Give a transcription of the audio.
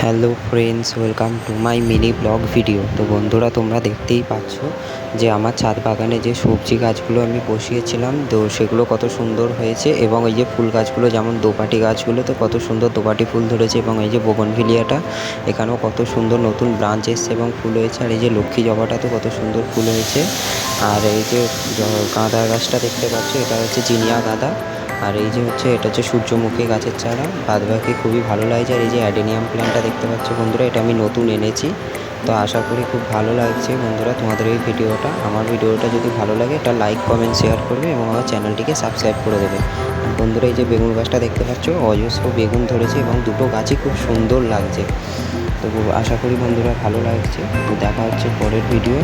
Hello friends, welcome to my mini blog video. তো বন্ধুরা, তোমরা দেখতেই পাচ্ছ যে আমার ছাদ বাগানে যে সবজি গাছগুলো আমি বসিয়েছিলাম, তো সেগুলো কত সুন্দর হয়েছে। এবং এই যে ফুল গাছগুলো, যেমন দোপাটি গাছগুলো তো কত সুন্দর দোপাটি ফুল ধরেছে, এবং এই যে বোগনভিলিয়াটা এখানেও কত সুন্দর নতুন ব্রাঞ্চ এসছে এবং ফুল হয়েছে। আর এই যে লক্ষ্মী জবাটা তো কত সুন্দর ফুল হয়েছে। আর এই যে গাঁদা গাছটা দেখতে পাচ্ছ, এটা হচ্ছে জিনিয়া গাঁদা। আর এই যে এটা হচ্ছে সূর্যমুখী গাছের চারা। বাদবাকি খুবই ভালো লাগছে। আর এই যে অ্যাডেনিয়াম প্ল্যান্টটা দেখতে পাচ্ছ বন্ধুরা, এটা আমি নতুন এনেছি। তো আশা করি খুব ভালো লাগছে বন্ধুরা তোমাদের এই ভিডিওটা। আমার ভিডিওটা যদি ভালো লাগে এটা লাইক, কমেন্ট, শেয়ার করবে এবং আমার চ্যানেলটিকে সাবস্ক্রাইব করে দেবে। আর বন্ধুরা, এই যে বেগুন গাছটা দেখতে পাচ্ছ, অজস্র বেগুন ধরেছে এবং দুটো গাছই খুব সুন্দর লাগছে। তো আশা করি বন্ধুরা ভালো লাগছে। তো দেখা হচ্ছে পরের ভিডিও।